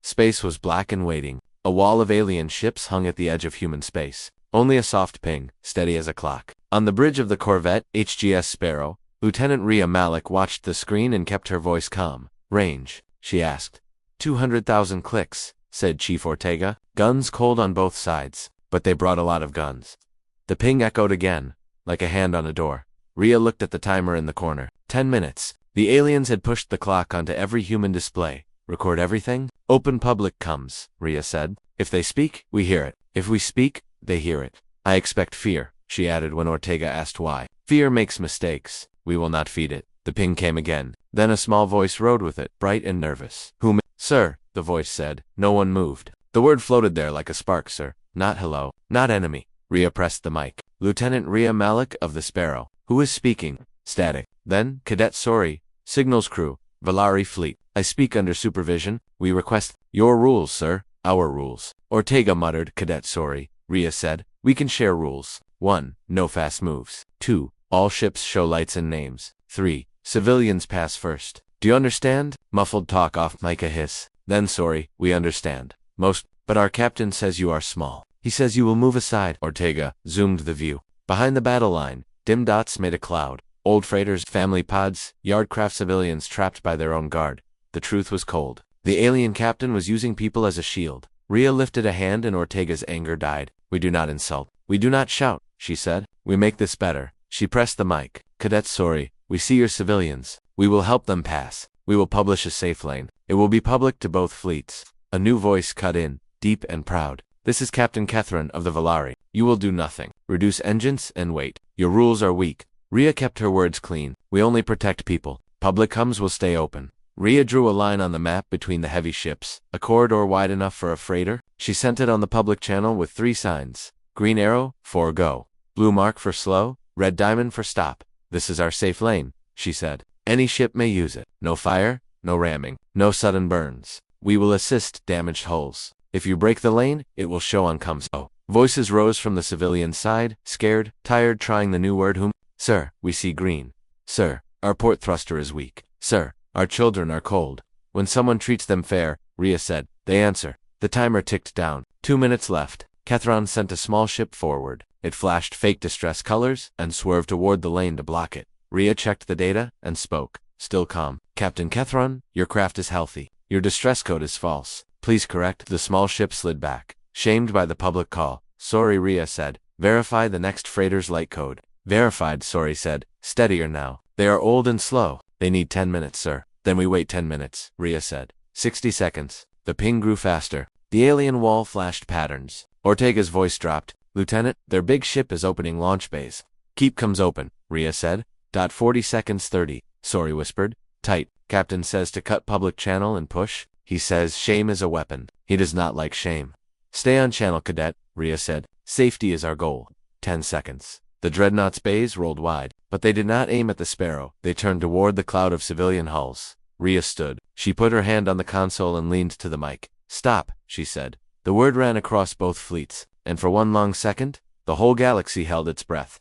Space was black and waiting. A wall of alien ships hung at the edge of human space. Only a soft ping, steady as a clock. On the bridge of the corvette, HGS Sparrow, Lieutenant Rhea Malik watched the screen and kept her voice calm. Range, she asked. 200,000 clicks, said Chief Ortega. Guns cold on both sides, but they brought a lot of guns. The ping echoed again, like a hand on a door. Rhea looked at the timer in the corner. 10 minutes. The aliens had pushed the clock onto every human display. Record everything? Open public comes, Rhea said. If they speak, we hear it. If we speak, they hear it. I expect fear, she added when Ortega asked why. Fear makes mistakes. We will not feed it. The ping came again. Then a small voice rode with it, bright and nervous. Who Sir, the voice said. No one moved. The word floated there like a spark, sir. Not hello. Not enemy. Rhea pressed the mic. Lieutenant Rhea Malik of the Sparrow. Who is speaking? Static. Then, Cadet Sori, Signals Crew, Valari Fleet. I speak under supervision. We request your rules, sir. Our rules. Ortega muttered. Cadet Sori, Rhea said. We can share rules. 1. No fast moves. 2. All ships show lights and names. 3. Civilians pass first. Do you understand? Muffled talk off mic a hiss. Then Sori, we understand. But our captain says you are small. He says you will move aside. Ortega zoomed the view. Behind the battle line, dim dots made a cloud. Old freighters, family pods, yardcraft civilians trapped by their own guard. The truth was cold. The alien captain was using people as a shield. Rhea lifted a hand and Ortega's anger died. We do not insult. We do not shout, she said. We make this better. She pressed the mic. Cadet Sori, we see your civilians. We will help them pass. We will publish a safe lane. It will be public to both fleets. A new voice cut in, deep and proud. This is Captain Kethran of the Valari. You will do nothing. Reduce engines and wait. Your rules are weak. Rhea kept her words clean. We only protect people. Public hums will stay open. Rhea drew a line on the map between the heavy ships, a corridor wide enough for a freighter. She sent it on the public channel with 3 signs. Green arrow, for go. Blue mark for slow, red diamond for stop. This is our safe lane, she said. Any ship may use it. No fire, no ramming, no sudden burns. We will assist damaged hulls. If you break the lane, it will show on comes. Oh. Voices rose from the civilian side, scared, tired, trying the new word whom. Sir, we see green. Sir, our port thruster is weak. Sir, our children are cold. When someone treats them fair, Rhea said, they answer. The timer ticked down. 2 minutes left. Kethran sent a small ship forward. It flashed fake distress colors and swerved toward the lane to block it. Rhea checked the data and spoke, still calm. Captain Kethran, your craft is healthy. Your distress code is false. Please correct. The small ship slid back. Shamed by the public call. Sorry, Rhea said. Verify the next freighter's light code. Verified, Sori said. Steadier now. They are old and slow. They need 10 minutes, sir. Then we wait 10 minutes, Rhea said. 60 seconds. The ping grew faster. The alien wall flashed patterns. Ortega's voice dropped. Lieutenant, their big ship is opening launch bays. Keep comes open, Rhea said. 40 seconds 30, Sori whispered. Tight. Captain says to cut public channel and push. He says shame is a weapon. He does not like shame. Stay on channel, cadet, Rhea said. Safety is our goal. 10 seconds. The dreadnought's bays rolled wide, but they did not aim at the Sparrow. They turned toward the cloud of civilian hulls. Rhea stood. She put her hand on the console and leaned to the mic. Stop, she said. The word ran across both fleets, and for one long second, the whole galaxy held its breath.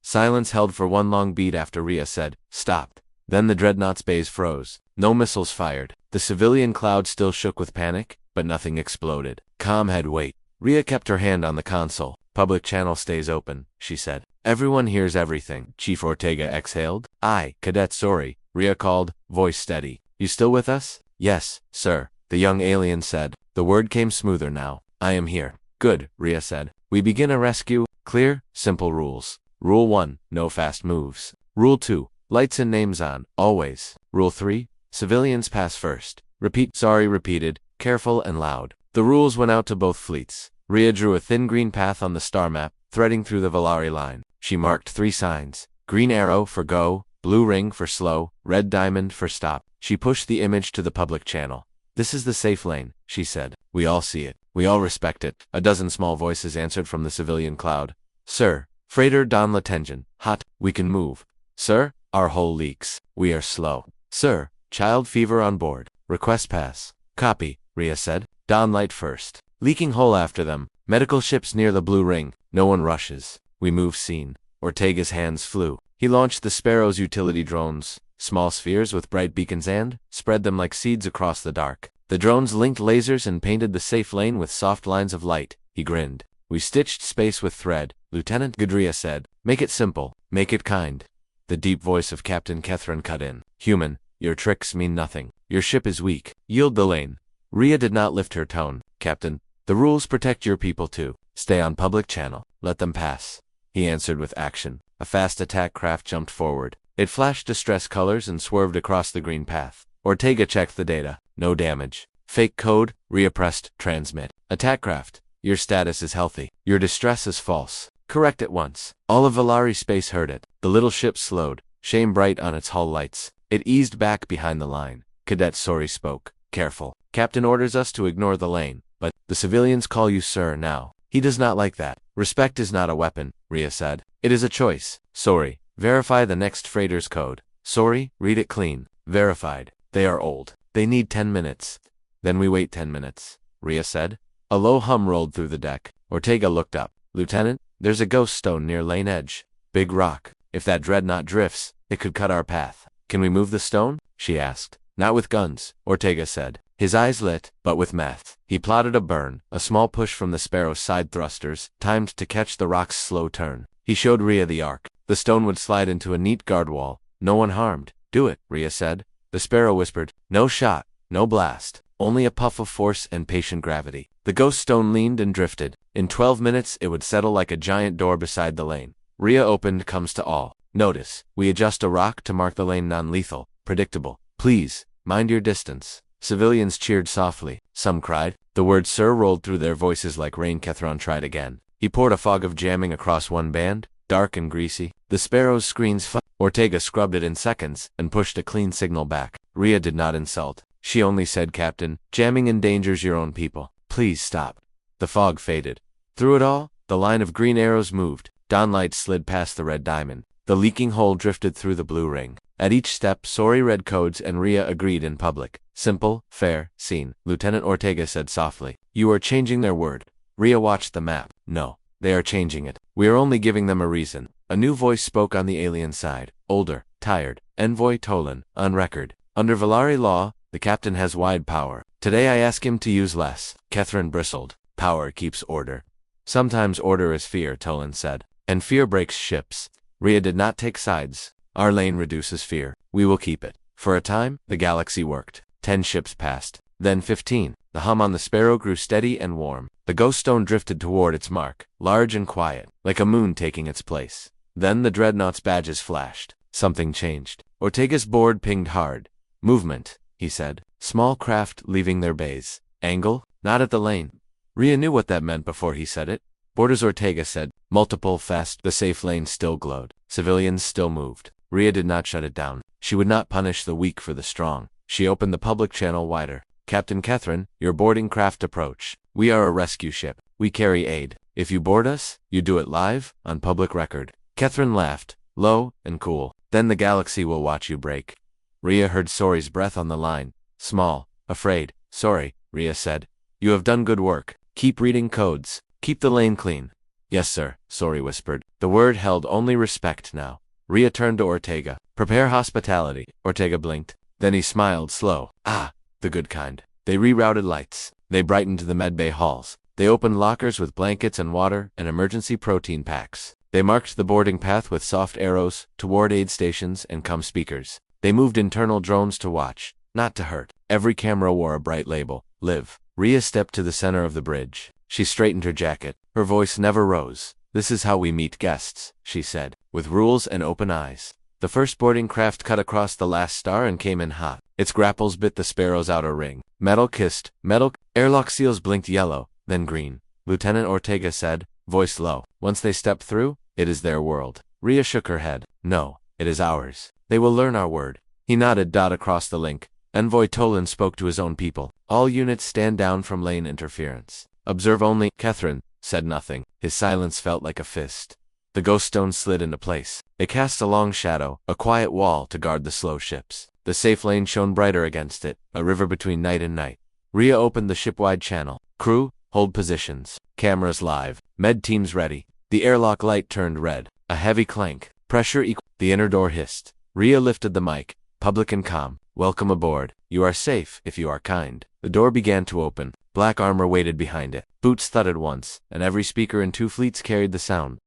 Silence held for one long beat after Rhea said, stopped. Then the dreadnought's bays froze. No missiles fired. The civilian cloud still shook with panic, but nothing exploded. Calm head wait. Rhea kept her hand on the console. Public channel stays open, she said. Everyone hears everything. Chief Ortega exhaled. Aye, Cadet Sori, Rhea called, voice steady. You still with us? Yes, sir, the young alien said. The word came smoother now. I am here. Good, Rhea said. We begin a rescue. Clear, simple rules. Rule 1, no fast moves. Rule 2, lights and names on, always. Rule 3, civilians pass first. Repeat. Sori repeated, careful and loud. The rules went out to both fleets. Rhea drew a thin green path on the star map, threading through the Valari line. She marked 3 signs. Green arrow for go, blue ring for slow, red diamond for stop. She pushed the image to the public channel. This is the safe lane, she said. We all see it. We all respect it. A dozen small voices answered from the civilian cloud. Sir, freighter Don Latengen, hot, we can move. Sir, our hull leaks. We are slow. Sir, child fever on board. Request pass. Copy, Rhea said. Don light first. Leaking hull after them. Medical ships near the blue ring. No one rushes. We move scene. Ortega's hands flew. He launched the Sparrow's utility drones, small spheres with bright beacons and spread them like seeds across the dark. The drones linked lasers and painted the safe lane with soft lines of light. He grinned. We stitched space with thread, Lieutenant Gadria said. Make it simple. Make it kind. The deep voice of Captain Kethrin cut in. Human, your tricks mean nothing. Your ship is weak. Yield the lane. Rhea did not lift her tone. Captain, the rules protect your people too. Stay on public channel. Let them pass. He answered with action. A fast attack craft jumped forward. It flashed distress colors and swerved across the green path. Ortega checked the data. No damage. Fake code. Rhea pressed transmit. Attack craft. Your status is healthy. Your distress is false. Correct at once. All of Valari space heard it. The little ship slowed, shame bright on its hull lights. It eased back behind the line. Cadet Sori spoke. Careful. Captain orders us to ignore the lane, but the civilians call you sir now. He does not like that. Respect is not a weapon, Rhea said. It is a choice. Sori, verify the next freighter's code. Sori, read it clean. Verified. They are old. They need 10 minutes. Then we wait 10 minutes, Rhea said. A low hum rolled through the deck. Ortega looked up. Lieutenant, there's a ghost stone near lane edge. Big rock. If that dreadnought drifts, it could cut our path. Can we move the stone? She asked. Not with guns, Ortega said. His eyes lit, but with meth. He plotted a burn, a small push from the Sparrow's side thrusters, timed to catch the rock's slow turn. He showed Rhea the arc. The stone would slide into a neat guard wall. No one harmed. Do it, Rhea said. The Sparrow whispered. No shot, no blast. Only a puff of force and patient gravity. The ghost stone leaned and drifted. In 12 minutes it would settle like a giant door beside the lane. Rhea opened comes to all. Notice, we adjust a rock to mark the lane non-lethal. Predictable. Please, mind your distance. Civilians cheered softly. Some cried. The word sir rolled through their voices like rain. Kethron tried again. He poured a fog of jamming across one band, dark and greasy. The Sparrow's screens Ortega scrubbed it in seconds and pushed a clean signal back. Rhea did not insult. She only said, Captain, jamming endangers your own people. Please stop. The fog faded. Through it all, the line of green arrows moved. Dawnlight slid past the red diamond. The leaking hole drifted through the blue ring. At each step, Sori read codes and Rhea agreed in public. Simple, fair, seen. Lieutenant Ortega said softly. You are changing their word. Rhea watched the map. No, they are changing it. We are only giving them a reason. A new voice spoke on the alien side. Older, tired. Envoy Tolan, on record. Under Valari law, the captain has wide power. Today I ask him to use less. Kethrin bristled. Power keeps order. Sometimes order is fear, Tolan said. And fear breaks ships. Rhea did not take sides. Our lane reduces fear. We will keep it. For a time, the galaxy worked. 10 ships passed. Then 15. The hum on the Sparrow grew steady and warm. The ghost stone drifted toward its mark, large and quiet, like a moon taking its place. Then the dreadnought's badges flashed. Something changed. Ortega's board pinged hard. Movement, he said. Small craft leaving their bays. Angle? Not at the lane. Rhea knew what that meant before he said it. Borders Ortega said. Multiple fast. The safe lane still glowed. Civilians still moved. Rhea did not shut it down. She would not punish the weak for the strong. She opened the public channel wider. Captain Kethrin, your boarding craft approach. We are a rescue ship. We carry aid. If you board us, you do it live, on public record. Kethrin laughed, low and cool. Then the galaxy will watch you break. Rhea heard Sori's breath on the line. Small, afraid. Sorry, Rhea said. You have done good work. Keep reading codes. Keep the lane clean. Yes, sir, Sori whispered. The word held only respect now. Rhea turned to Ortega. Prepare hospitality. Ortega blinked. Then he smiled slow. Ah, the good kind. They rerouted lights. They brightened the medbay halls. They opened lockers with blankets and water and emergency protein packs. They marked the boarding path with soft arrows toward aid stations and comm speakers. They moved internal drones to watch, not to hurt. Every camera wore a bright label. Live. Rhea stepped to the center of the bridge. She straightened her jacket. Her voice never rose. This is how we meet guests, she said, with rules and open eyes. The first boarding craft cut across the last star and came in hot. Its grapples bit the Sparrow's outer ring. Metal kissed. Metal. Airlock seals blinked yellow, then green. Lieutenant Ortega said, voice low. Once they step through, it is their world. Rhea shook her head. No, it is ours. They will learn our word. He nodded. Across the link. Envoy Tolan spoke to his own people. All units stand down from lane interference. Observe only. Kethrin said nothing. His silence felt like a fist. The ghost stone slid into place. It cast a long shadow, a quiet wall to guard the slow ships. The safe lane shone brighter against it, a river between night and night. Rhea opened the ship-wide channel. Crew, hold positions. Cameras live. Med teams ready. The airlock light turned red. A heavy clank. Pressure equal. The inner door hissed. Rhea lifted the mic. Public and calm. Welcome aboard. You are safe, if you are kind. The door began to open. Black armor waited behind it. Boots thudded once, and every speaker in two fleets carried the sound.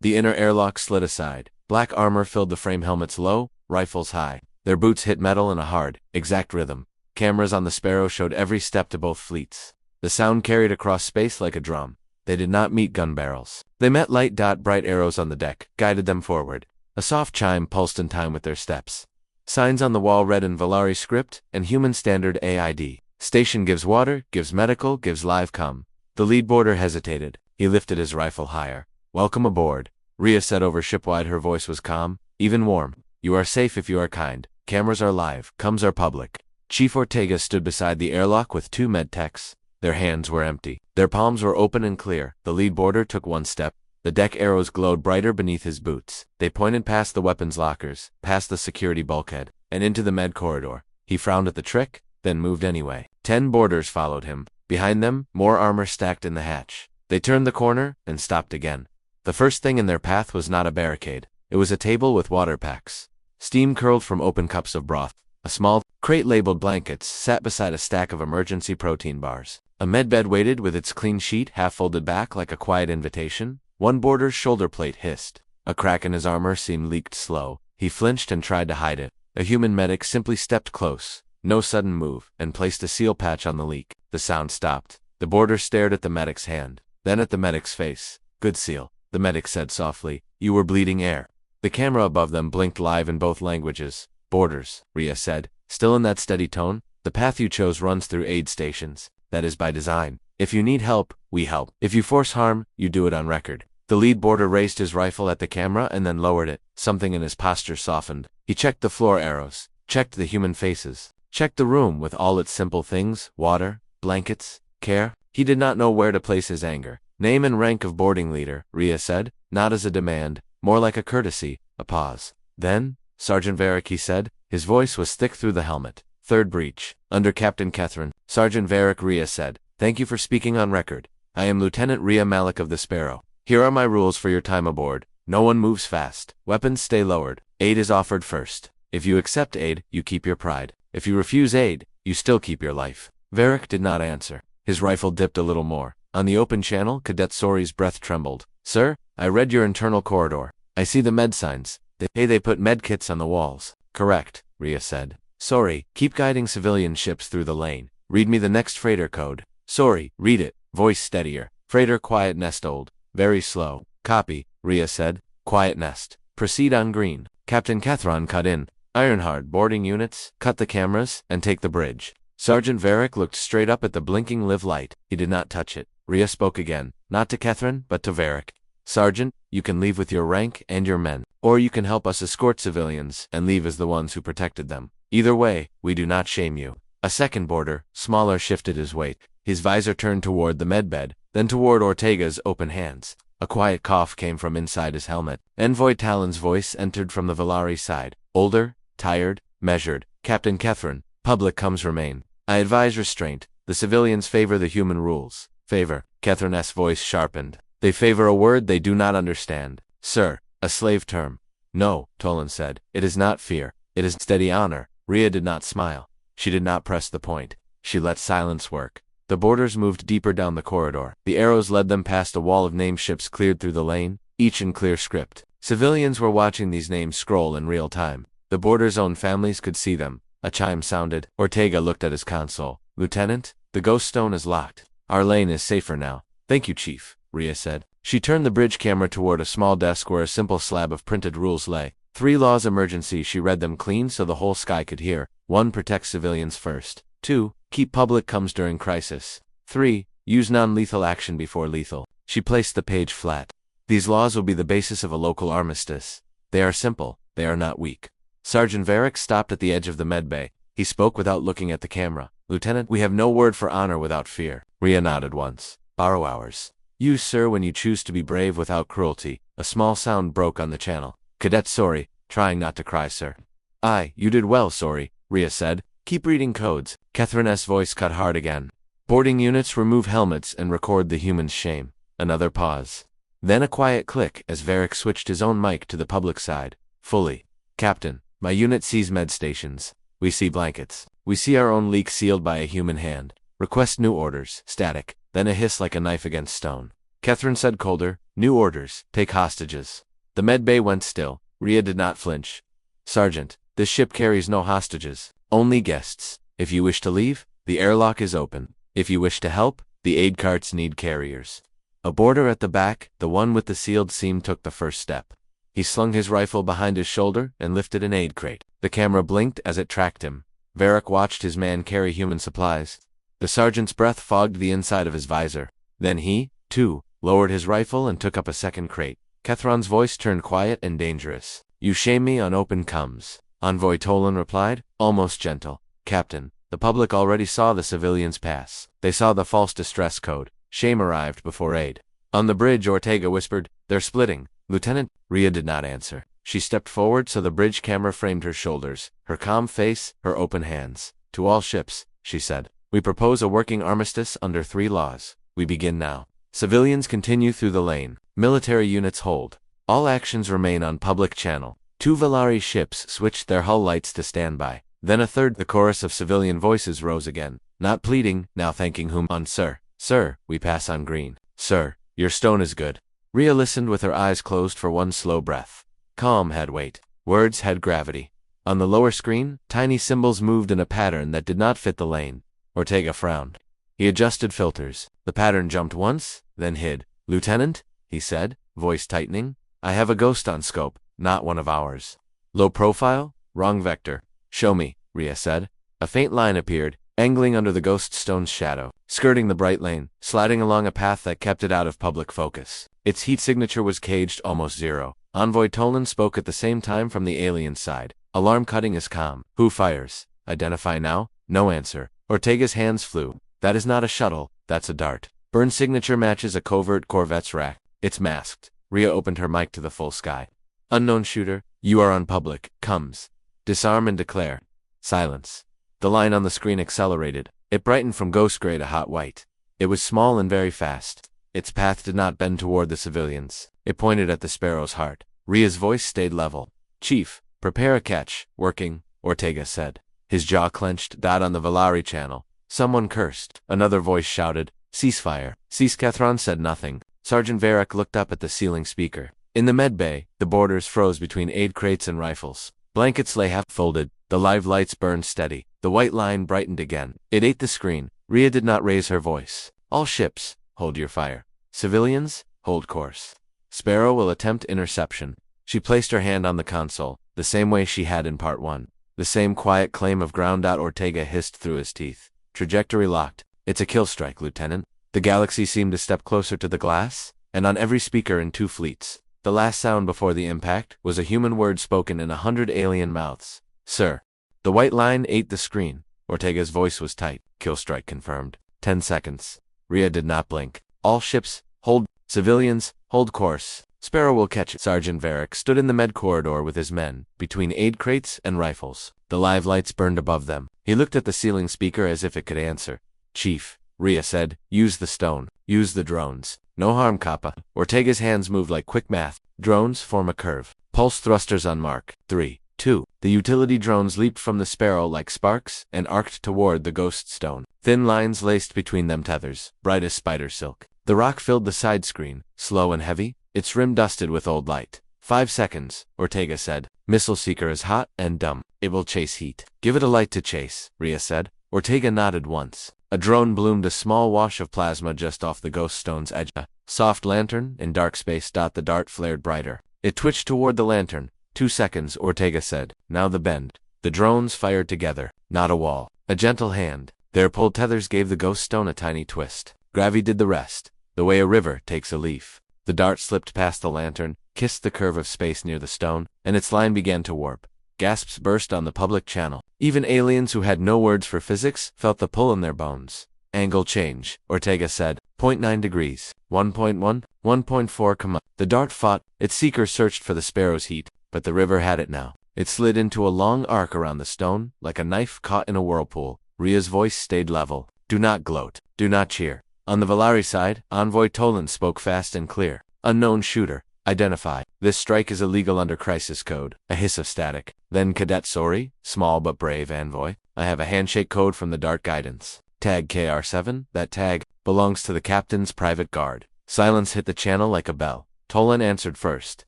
The inner airlock slid aside. Black armor filled the frame helmets low, rifles high. Their boots hit metal in a hard, exact rhythm. Cameras on the Sparrow showed every step to both fleets. The sound carried across space like a drum. They did not meet gun barrels. They met light bright arrows on the deck, guided them forward. A soft chime pulsed in time with their steps. Signs on the wall read in Valari script and human standard AID. Station gives water, gives medical, gives live com. The lead boarder hesitated. He lifted his rifle higher. Welcome aboard. Rhea said over shipwide. Her voice was calm, even warm. You are safe if you are kind. Cameras are live, comms are public. Chief Ortega stood beside the airlock with two med techs. Their hands were empty. Their palms were open and clear. The lead boarder took one step. The deck arrows glowed brighter beneath his boots. They pointed past the weapons lockers, past the security bulkhead, and into the med corridor. He frowned at the trick, then moved anyway. 10 boarders followed him. Behind them, more armor stacked in the hatch. They turned the corner and stopped again. The first thing in their path was not a barricade. It was a table with water packs. Steam curled from open cups of broth. A small crate labeled blankets sat beside a stack of emergency protein bars. A medbed waited with its clean sheet half folded back like a quiet invitation. One boarder's shoulder plate hissed. A crack in his armor seemed leaked slow. He flinched and tried to hide it. A human medic simply stepped close, no sudden move, and placed a seal patch on the leak. The sound stopped. The boarder stared at the medic's hand, then at the medic's face. Good seal, the medic said softly. You were bleeding air. The camera above them blinked live in both languages. Boarders, Rhea said, still in that steady tone. The path you chose runs through aid stations. That is by design. If you need help, we help. If you force harm, you do it on record. The lead boarder raised his rifle at the camera and then lowered it. Something in his posture softened. He checked the floor arrows, checked the human faces, checked the room with all its simple things, water, blankets, care. He did not know where to place his anger. Name and rank of boarding leader, Rhea said, not as a demand, more like a courtesy. A pause. Then, Sergeant Varric, he said. His voice was thick through the helmet. Third breach. Under Captain Catherine. Sergeant Varric, Rhea said. Thank you for speaking on record. I am Lieutenant Rhea Malik of the Sparrow. Here are my rules for your time aboard. No one moves fast. Weapons stay lowered. Aid is offered first. If you accept aid, you keep your pride. If you refuse aid, you still keep your life. Varric did not answer. His rifle dipped a little more. On the open channel, Cadet Sori's breath trembled. Sir, I read your internal corridor. I see the med signs. They put med kits on the walls. Correct, Rhea said. Sori, keep guiding civilian ships through the lane. Read me the next freighter code. Sori, read it. Voice steadier. Freighter quiet nest old. Very slow. Copy, Rhea said. Quiet nest. Proceed on green. Captain Catherine cut in. Ironhard, boarding units, cut the cameras, and take the bridge. Sergeant Varric looked straight up at the blinking live light. He did not touch it. Rhea spoke again, not to Catherine, but to Varric. Sergeant, you can leave with your rank and your men, or you can help us escort civilians and leave as the ones who protected them. Either way, we do not shame you. A second boarder, smaller, shifted his weight. His visor turned toward the medbed, then toward Ortega's open hands. A quiet cough came from inside his helmet. Envoy Talon's voice entered from the Valari side. Older, tired, measured. Captain Catherine, public comes remain. I advise restraint. The civilians favor the human rules. Favor. Catherine's voice sharpened. They favor a word they do not understand. Sir, a slave term. No, Tolan said. It is not fear. It is steady honor. Rhea did not smile. She did not press the point. She let silence work. The boarders moved deeper down the corridor. The arrows led them past a wall of name ships cleared through the lane, each in clear script. Civilians were watching these names scroll in real time. The boarders' own families could see them. A chime sounded. Ortega looked at his console. Lieutenant, the ghost stone is locked. Our lane is safer now. Thank you, Chief, Rhea said. She turned the bridge camera toward a small desk where a simple slab of printed rules lay. 3 laws emergency. She read them clean so the whole sky could hear. 1. Protect civilians first. 2. Keep public comms during crisis. 3. Use non-lethal action before lethal. She placed the page flat. These laws will be the basis of a local armistice. They are simple. They are not weak. Sergeant Varric stopped at the edge of the medbay. He spoke without looking at the camera. Lieutenant, we have no word for honor without fear. Rhea nodded once. Borrow ours. Use, sir, when you choose to be brave without cruelty. A small sound broke on the channel. Cadet Sori, trying not to cry, sir. Aye, you did well, Sori, Rhea said. Keep reading codes. Catherine's voice cut hard again. Boarding units remove helmets and record the human's shame. Another pause. Then a quiet click as Varric switched his own mic to the public side. Fully. Captain, my unit sees med stations. We see blankets. We see our own leak sealed by a human hand. Request new orders. Static. Then a hiss like a knife against stone. Catherine said colder, new orders. Take hostages. The med bay went still. Rhea did not flinch. Sergeant, this ship carries no hostages. Only guests. If you wish to leave, the airlock is open. If you wish to help, the aid carts need carriers. A boarder at the back, the one with the sealed seam, took the first step. He slung his rifle behind his shoulder and lifted an aid crate. The camera blinked as it tracked him. Varric watched his man carry human supplies. The sergeant's breath fogged the inside of his visor. Then he, too, lowered his rifle and took up a second crate. Kethron's voice turned quiet and dangerous. You shame me on open comes. Envoy Tolan replied, almost gentle. Captain, the public already saw the civilians pass. They saw the false distress code. Shame arrived before aid. On the bridge, Ortega whispered, they're splitting. Lieutenant, Rhea did not answer. She stepped forward so the bridge camera framed her shoulders, her calm face, her open hands. To all ships, she said, we propose a working armistice under 3 laws. We begin now. Civilians continue through the lane. Military units hold. All actions remain on public channel. 2 Valari ships switched their hull lights to standby. Then a third. The chorus of civilian voices rose again. Not pleading, now thanking whom on. Sir, sir, we pass on green. Sir, your stone is good. Rhea listened with her eyes closed for one slow breath. Calm had weight. Words had gravity. On the lower screen, tiny symbols moved in a pattern that did not fit the lane. Ortega frowned. He adjusted filters. The pattern jumped once, then hid. Lieutenant, he said, voice tightening, I have a ghost on scope, not one of ours. Low profile, wrong vector. Show me, Rhea said. A faint line appeared, angling under the ghost stone's shadow, skirting the bright lane, sliding along a path that kept it out of public focus. Its heat signature was caged almost zero. Envoy Tolan spoke at the same time from the alien side. Alarm cutting is calm. Who fires? Identify now? No answer. Ortega's hands flew. That is not a shuttle, that's a dart. Burn signature matches a covert Corvette's rack. It's masked. Rhea opened her mic to the full sky. Unknown shooter, you are on public. Comes. Disarm and declare. Silence. The line on the screen accelerated. It brightened from ghost gray to hot white. It was small and very fast. Its path did not bend toward the civilians. It pointed at the Sparrow's heart. Rhea's voice stayed level. Chief, prepare a catch. Working, Ortega said. His jaw clenched. Dot on the Valari channel. Someone cursed. Another voice shouted, ceasefire. Cease. Kethron said nothing. Sergeant Varric looked up at the ceiling speaker. In the med bay, the borders froze between aid crates and rifles. Blankets lay half folded. The live lights burned steady. The white line brightened again. It ate the screen. Rhea did not raise her voice. All ships, hold your fire. Civilians, hold course. Sparrow will attempt interception. She placed her hand on the console, the same way she had in Part 1. The same quiet claim of ground. Ortega hissed through his teeth. Trajectory locked. It's a kill strike, Lieutenant. The galaxy seemed to step closer to the glass, and on every speaker in 2 fleets. The last sound before the impact was a human word spoken in 100 alien mouths. Sir. The white line ate the screen. Ortega's voice was tight. Kill strike confirmed. 10 seconds. Rhea did not blink. All ships, hold. Civilians, hold course. Sparrow will catch it. Sergeant Varric stood in the med corridor with his men, between aid crates and rifles. The live lights burned above them. He looked at the ceiling speaker as if it could answer. Chief, Rhea said, use the stone. Use the drones. No harm, Kappa. Ortega's hands moved like quick math. Drones form a curve. Pulse thrusters on mark. 3, 2. The utility drones leaped from the Sparrow like sparks and arced toward the ghost stone. Thin lines laced between them tethers, bright as spider silk. The rock filled the side screen, slow and heavy, its rim dusted with old light. 5 seconds, Ortega said. Missile seeker is hot and dumb. It will chase heat. Give it a light to chase, Rhea said. Ortega nodded once. A drone bloomed a small wash of plasma just off the ghost stone's edge. A soft lantern in dark space. The dart flared brighter. It twitched toward the lantern. 2 seconds, Ortega said. Now the bend. The drones fired together. Not a wall. A gentle hand. Their pulled tethers gave the ghost stone a tiny twist. Gravity did the rest. The way a river takes a leaf. The dart slipped past the lantern, kissed the curve of space near the stone, and its line began to warp. Gasps burst on the public channel. Even aliens who had no words for physics felt the pull in their bones. Angle change, Ortega said. 0.9 degrees. 1.1, 1.4, The dart fought. Its seeker searched for the Sparrow's heat, but the river had it now. It slid into a long arc around the stone, like a knife caught in a whirlpool. Rhea's voice stayed level. Do not gloat. Do not cheer. On the Valari side, Envoy Tolan spoke fast and clear. Unknown shooter. Identify. This strike is illegal under crisis code. A hiss of static. Then Cadet Sori, small but brave envoy. I have a handshake code from the Dart Guidance. Tag KR7, that tag, belongs to the captain's private guard. Silence hit the channel like a bell. Tolan answered first.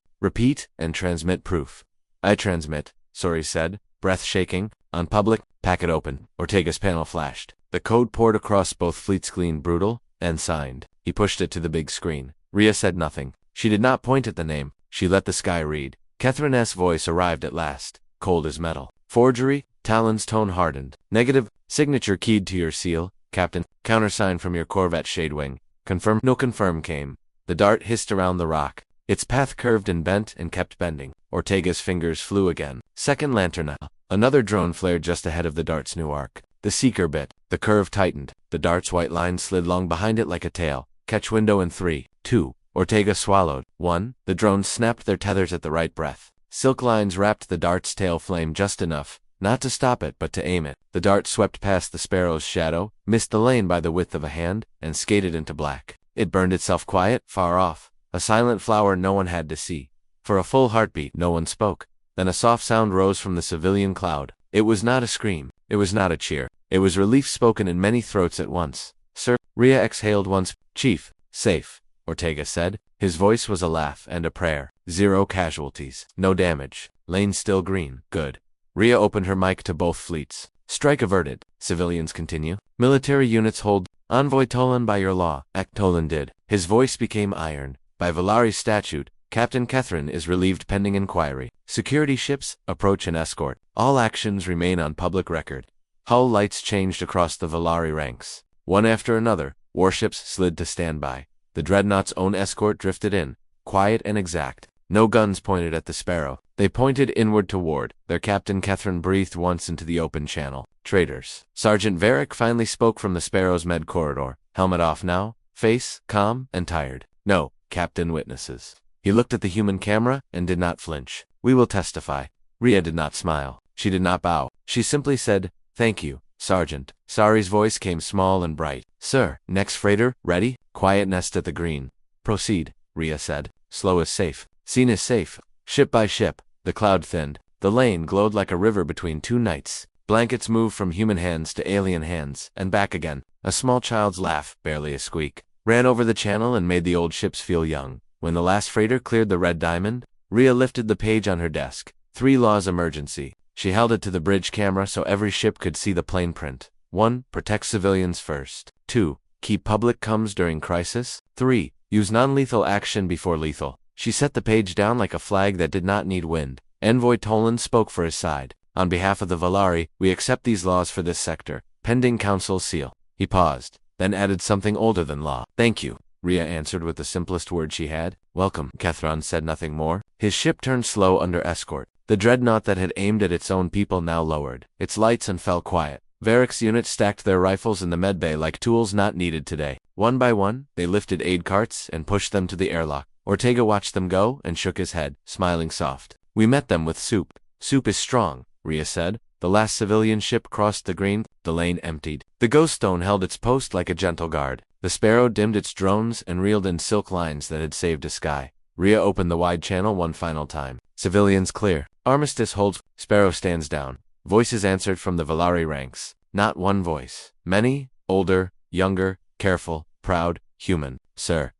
Repeat and transmit proof. I transmit, Sori said, breath shaking. On public, packet open. Ortega's panel flashed. The code poured across both fleets clean, brutal, and signed. He pushed it to the big screen. Rhea said nothing. She did not point at the name. She let the sky read. Catherine's voice arrived at last, cold as metal. Forgery, Talon's tone hardened. Negative, signature keyed to your seal, Captain. Countersign from your Corvette Shadewing. Confirm. No confirm came. The dart hissed around the rock. Its path curved and bent and kept bending. Ortega's fingers flew again. Second lantern now. Another drone flared just ahead of the dart's new arc. The seeker bit. The curve tightened. The dart's white line slid long behind it like a tail. Catch window in 3, 2. Ortega swallowed. 1. The drones snapped their tethers at the right breath. Silk lines wrapped the dart's tail flame just enough, not to stop it but to aim it. The dart swept past the sparrow's shadow, missed the lane by the width of a hand, and skated into black. It burned itself quiet, far off. A silent flower no one had to see. For a full heartbeat, no one spoke. Then a soft sound rose from the civilian cloud. It was not a scream. It was not a cheer. It was relief spoken in many throats at once. Sir, Rhea exhaled once. Chief, safe, Ortega said. His voice was a laugh and a prayer. 0 casualties. No damage. Lane still green. Good. Rhea opened her mic to both fleets. Strike averted. Civilians continue. Military units hold. Envoy Tolan by your law. Act Tolan did. His voice became iron. By Valari's statute, Captain Catherine is relieved pending inquiry. Security ships, approach and escort. All actions remain on public record. Hull lights changed across the Valari ranks. One after another, warships slid to standby. The dreadnought's own escort drifted in, quiet and exact. No guns pointed at the Sparrow. They pointed inward toward. Their captain Catherine breathed once into the open channel. Traitors. Sergeant Varric finally spoke from the Sparrow's med corridor. Helmet off now, face calm and tired. No, Captain witnesses. He looked at the human camera and did not flinch. We will testify. Rhea did not smile. She did not bow. She simply said, thank you, Sergeant. Sari's voice came small and bright. Sir, next freighter, ready? Quiet nest at the green. Proceed, Rhea said. Slow is safe. Scene is safe. Ship by ship. The cloud thinned. The lane glowed like a river between two nights. Blankets moved from human hands to alien hands, and back again. A small child's laugh, barely a squeak, ran over the channel and made the old ships feel young. When the last freighter cleared the red diamond, Rhea lifted the page on her desk. 3 laws emergency. She held it to the bridge camera so every ship could see the plane print. 1. Protect civilians first. 2. Keep public comms during crisis. 3. Use non-lethal action before lethal. She set the page down like a flag that did not need wind. Envoy Tolan spoke for his side. On behalf of the Valari, we accept these laws for this sector, pending council's seal. He paused, then added something older than law. Thank you, Rhea answered with the simplest word she had. Welcome. Kethron said nothing more. His ship turned slow under escort. The dreadnought that had aimed at its own people now lowered its lights and fell quiet. Varric's unit stacked their rifles in the medbay like tools not needed today. One by one, they lifted aid carts and pushed them to the airlock. Ortega watched them go and shook his head, smiling soft. We met them with soup. Soup is strong, Rhea said. The last civilian ship crossed the green. The lane emptied. The ghost stone held its post like a gentle guard. The Sparrow dimmed its drones and reeled in silk lines that had saved a sky. Rhea opened the wide channel one final time. Civilians clear. Armistice holds. Sparrow stands down. Voices answered from the Valari ranks. Not one voice. Many, older, younger, careful, proud, human. Sir,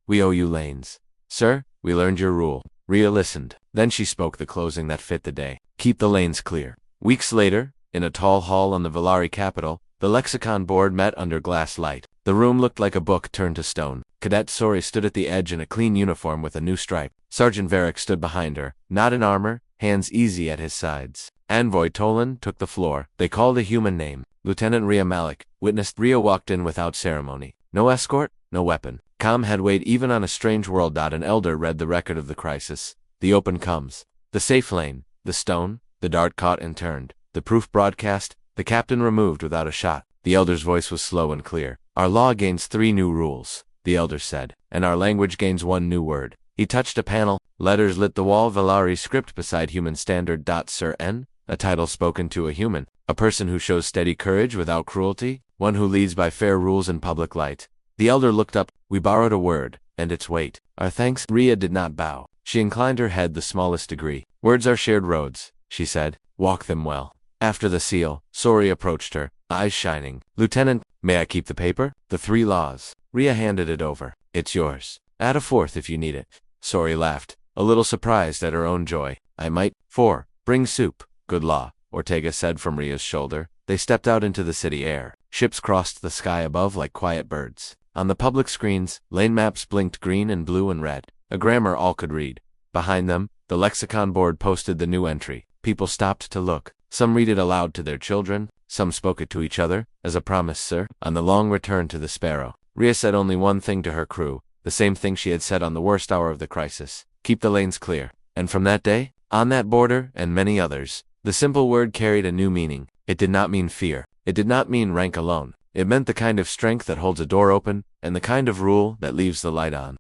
we owe you lanes. Sir, we learned your rule. Rhea listened. Then she spoke the closing that fit the day. Keep the lanes clear. Weeks later, in a tall hall on the Valari capital, the Lexicon board met under glass light. The room looked like a book turned to stone. Cadet Sori stood at the edge in a clean uniform with a new stripe. Sergeant Varric stood behind her, not in armor, hands easy at his sides. Envoy Tolan took the floor. They called a human name. Lieutenant Rhea Malik. Witnessed. Rhea walked in without ceremony. No escort, no weapon. Calm had weighed even on a strange world. An elder read the record of the crisis. The open comes. The safe lane. The stone. The dart caught and turned. The proof broadcast. The captain removed without a shot. The elder's voice was slow and clear. Our law gains 3 new rules, the elder said, and our language gains 1 new word. He touched a panel. Letters lit the wall. Valari script beside human standard. Sir N. A title spoken to a human. A person who shows steady courage without cruelty. One who leads by fair rules in public light. The elder looked up. We borrowed a word. and its weight. Our thanks. Rhea did not bow. She inclined her head the smallest degree. Words are shared roads, she said. Walk them well. After the seal, Sori approached her, eyes shining. Lieutenant, may I keep the paper? The 3 laws. Rhea handed it over. It's yours. Add a 4th if you need it. Sori laughed, a little surprised at her own joy. I might. 4. Bring soup. Good law, Ortega said from Rhea's shoulder. They stepped out into the city air. Ships crossed the sky above like quiet birds. On the public screens, lane maps blinked green and blue and red. A grammar all could read. Behind them, the lexicon board posted the new entry. People stopped to look. Some read it aloud to their children, some spoke it to each other, as a promise, sir. On the long return to the Sparrow, Rhea said only one thing to her crew, the same thing she had said on the worst hour of the crisis. Keep the lanes clear. And from that day, on that border, and many others, the simple word carried a new meaning. It did not mean fear. It did not mean rank alone. It meant the kind of strength that holds a door open, and the kind of rule that leaves the light on.